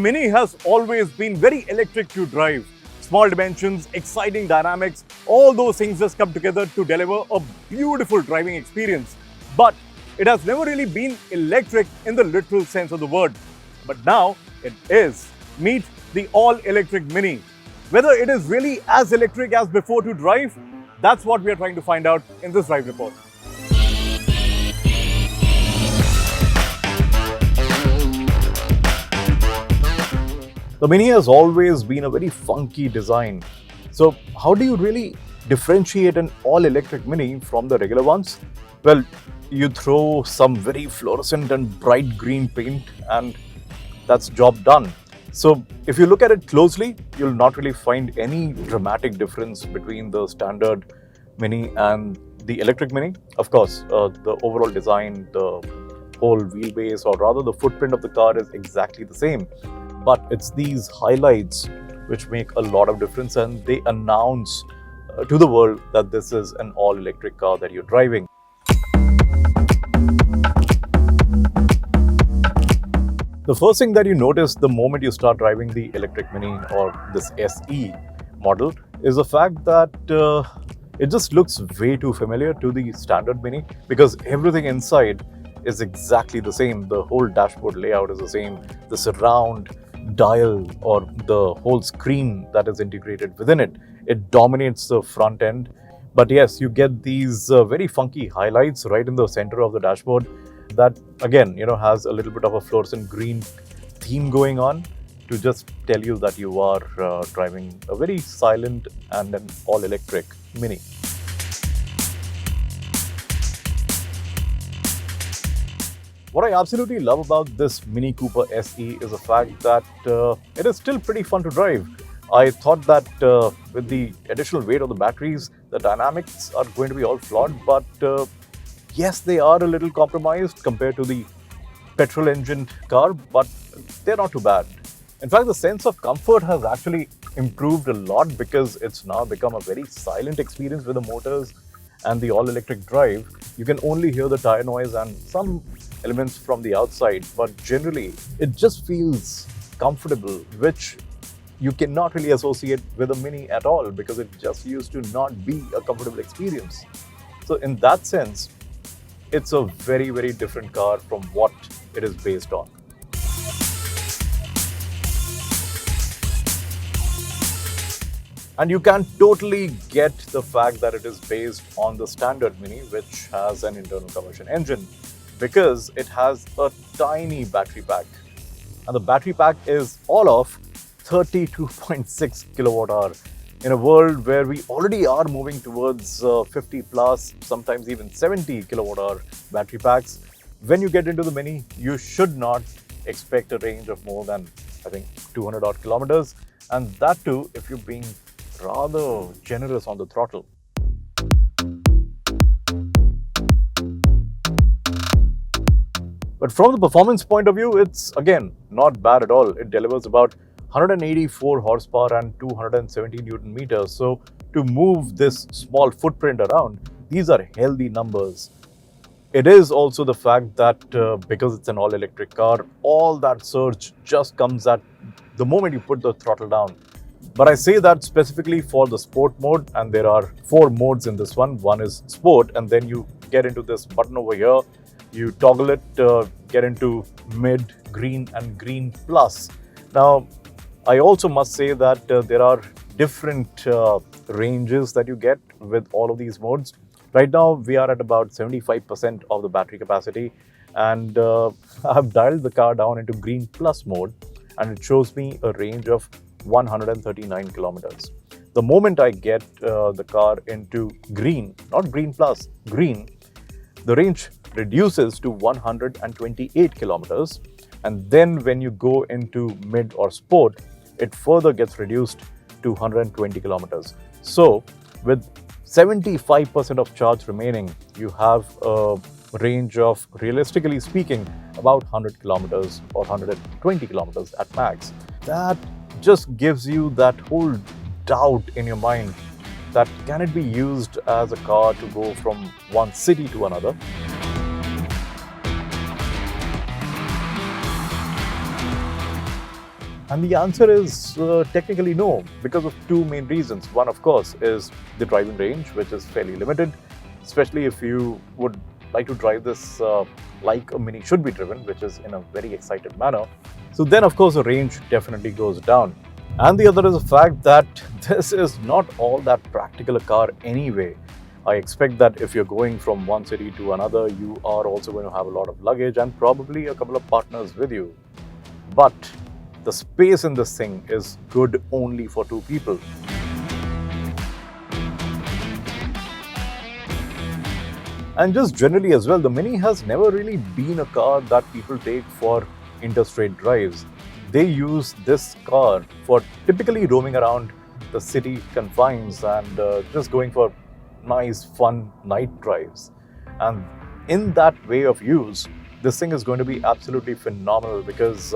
Mini has always been very electric to drive. Small dimensions, exciting dynamics, all those things just come together to deliver a beautiful driving experience. But it has never really been electric in the literal sense of the word. But now it is. Meet the all-electric Mini. Whether it is really as electric as before to drive, that's what we are trying to find out in this drive report. The Mini has always been a very funky design. So how do you really differentiate an all-electric Mini from the regular ones? Well, you throw some very fluorescent and bright green paint and that's job done. So if you look at it closely, you'll not really find any dramatic difference between the standard Mini and the electric Mini. Of course, the overall design, the whole wheelbase, or rather the footprint of the car is exactly the same. But it's these highlights which make a lot of difference, and they announce to the world that this is an all-electric car that you're driving. The first thing that you notice the moment you start driving the electric Mini or this SE model is the fact that it just looks way too familiar to the standard Mini, because everything inside is exactly the same. The whole dashboard layout is the same. The surround dial or the whole screen that is integrated within it, it dominates the front end. But yes, you get these very funky highlights right in the center of the dashboard that again, has a little bit of a fluorescent green theme going on to just tell you that you are driving a very silent and an all-electric Mini. What I absolutely love about this Mini Cooper SE is the fact that it is still pretty fun to drive. I thought that with the additional weight of the batteries, the dynamics are going to be all flawed, but yes, they are a little compromised compared to the petrol engine car, but they're not too bad. In fact, the sense of comfort has actually improved a lot because it's now become a very silent experience with the motors and the all-electric drive. You can only hear the tire noise and some elements from the outside, but generally it just feels comfortable, which you cannot really associate with a Mini at all because it just used to not be a comfortable experience. So in that sense, it's a very, very different car from what it is based on. And you can totally get the fact that it is based on the standard Mini, which has an internal combustion engine, because it has a tiny battery pack. And the battery pack is all of 32.6 kilowatt hour. In a world where we already are moving towards 50 plus, sometimes even 70 kilowatt hour battery packs, when you get into the Mini, you should not expect a range of more than, I think, 200 odd kilometers. And that too, if you're being rather generous on the throttle. But from the performance point of view, it's again not bad at all. It delivers about 184 horsepower and 270 Newton meters. So to move this small footprint around, these are healthy numbers. It is also the fact that because it's an all-electric car, all that surge just comes at the moment you put the throttle down. But I say that specifically for the sport mode, and there are 4 modes in this one. One is sport, and then you get into this button over here. You toggle it, get into mid, green and green plus. Now, I also must say that there are different ranges that you get with all of these modes. Right now, we are at about 75% of the battery capacity, and I've dialed the car down into green plus mode, and it shows me a range of 139 kilometers. The moment I get the car into green, not green plus, green, the range reduces to 128 kilometers. And then when you go into mid or sport, it further gets reduced to 120 kilometers. So with 75% of charge remaining, you have a range of, realistically speaking, about 100 kilometers or 120 kilometers at max. That just gives you that whole doubt in your mind that can it be used as a car to go from one city to another. And the answer is technically no, because of two main reasons. One, of course, is the driving range, which is fairly limited, especially if you would like to drive this like a Mini should be driven, which is in a very excited manner. So then, of course, the range definitely goes down. And the other is the fact that this is not all that practical a car anyway. I expect that if you're going from one city to another, you are also going to have a lot of luggage and probably a couple of partners with you. But the space in this thing is good only for two people. And just generally as well, the Mini has never really been a car that people take for interstate drives. They use this car for typically roaming around the city confines and just going for nice, fun night drives. And in that way of use, this thing is going to be absolutely phenomenal because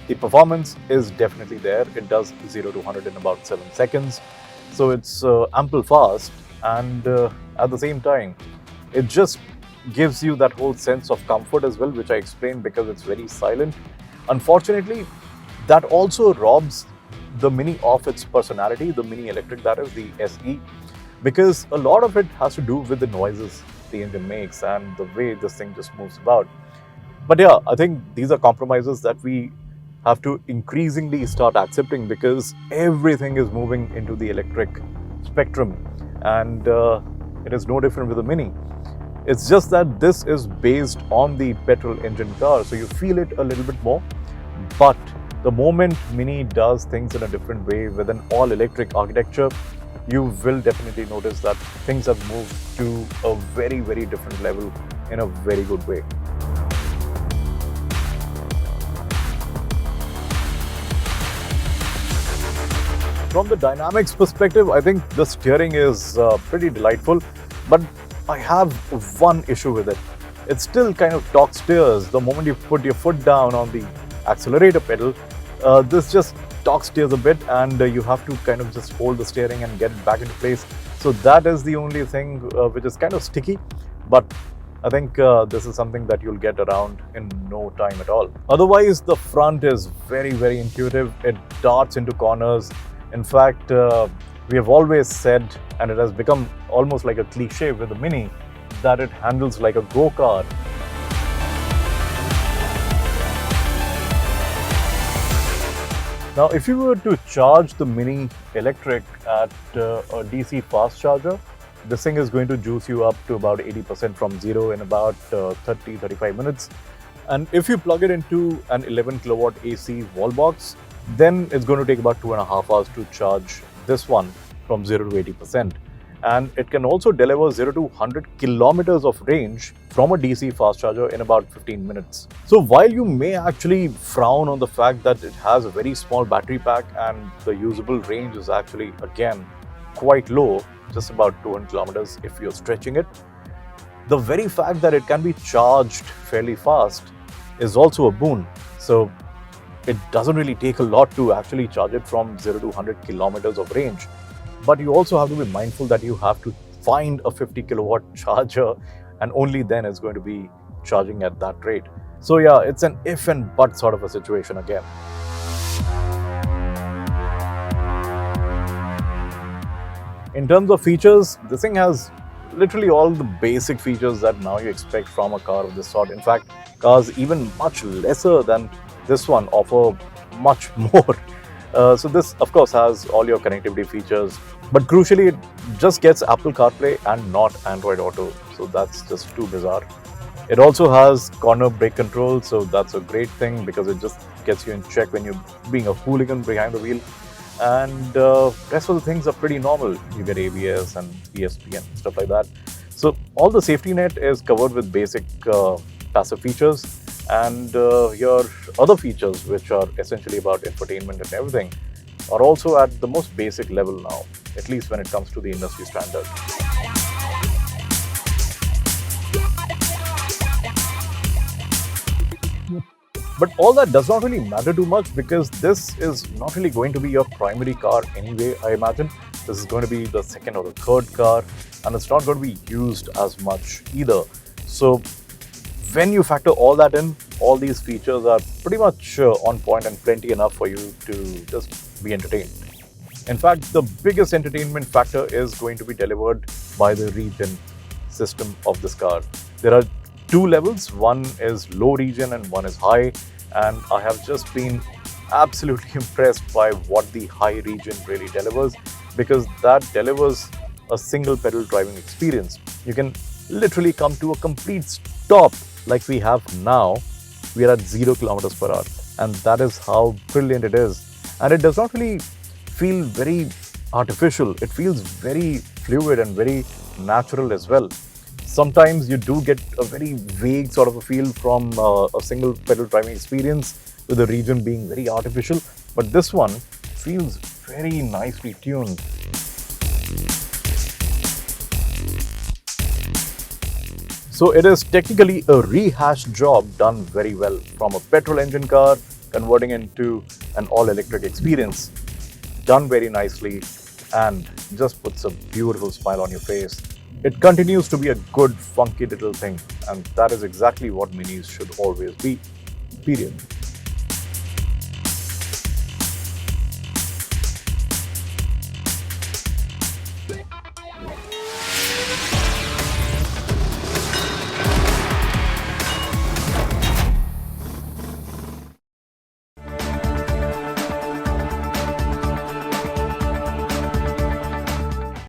the performance is definitely there. It does 0 to 100 in about 7 seconds. So it's ample fast, and at the same time, it just gives you that whole sense of comfort as well, which I explained because it's very silent. Unfortunately, that also robs the Mini of its personality, the Mini Electric, that is the SE, because a lot of it has to do with the noises the engine makes and the way this thing just moves about. But yeah, I think these are compromises that we have to increasingly start accepting because everything is moving into the electric spectrum, and it is no different with the Mini. It's just that this is based on the petrol engine car, so you feel it a little bit more. But the moment Mini does things in a different way with an all-electric architecture, you will definitely notice that things have moved to a very, very different level in a very good way. From the dynamics perspective, I think the steering is pretty delightful, but I have one issue with it. It still kind of torque steers. The moment you put your foot down on the accelerator pedal, this just torque steers a bit, and you have to kind of just hold the steering and get it back into place. So that is the only thing which is kind of sticky, but I think this is something that you'll get around in no time at all. Otherwise, the front is very, very intuitive. It darts into corners. In fact, we have always said, and it has become almost like a cliche with the Mini, that it handles like a go-kart. Now, if you were to charge the Mini Electric at a DC fast charger, this thing is going to juice you up to about 80% from zero in about 30-35 minutes. And if you plug it into an 11 kilowatt AC wall box, then it's going to take about 2.5 hours to charge this one from 0 to 80%. And it can also deliver 0 to 100 kilometers of range from a DC fast charger in about 15 minutes. So while you may actually frown on the fact that it has a very small battery pack and the usable range is actually, again, quite low, just about 200 kilometers if you're stretching it, the very fact that it can be charged fairly fast is also a boon. So it doesn't really take a lot to actually charge it from 0 to 100 kilometers of range. But you also have to be mindful that you have to find a 50 kilowatt charger, and only then it's going to be charging at that rate. So yeah, it's an if and but sort of a situation again. In terms of features, this thing has literally all the basic features that now you expect from a car of this sort. In fact, cars even much lesser than this one offer much more. So this, of course, has all your connectivity features, but crucially, it just gets Apple CarPlay and not Android Auto. So that's just too bizarre. It also has corner brake control, so that's a great thing because it just gets you in check when you're being a hooligan behind the wheel. And rest of the things are pretty normal. You get ABS and ESP and stuff like that. So all the safety net is covered with basic passive features, and your other features, which are essentially about infotainment and everything, are also at the most basic level now, at least when it comes to the industry standard. But all that does not really matter too much because this is not really going to be your primary car anyway, I imagine. This is going to be the second or the third car, and it's not going to be used as much either. So when you factor all that in, all these features are pretty much on point and plenty enough for you to just be entertained. In fact, the biggest entertainment factor is going to be delivered by the regen system of this car. There are two levels, one is low regen and one is high, and I have just been absolutely impressed by what the high regen really delivers, because that delivers a single pedal driving experience. You can literally come to a complete stop like we have now. We are at 0 kilometers per hour, and that is how brilliant it is. And it does not really feel very artificial. It feels very fluid and very natural as well. Sometimes you do get a very vague sort of a feel from a single pedal driving experience, with the regen being very artificial, but this one feels very nicely tuned. So it is technically a rehashed job done very well, from a petrol engine car converting into an all-electric experience. Done very nicely and just puts a beautiful smile on your face. It continues to be a good, funky little thing, and that is exactly what minis should always be. Period.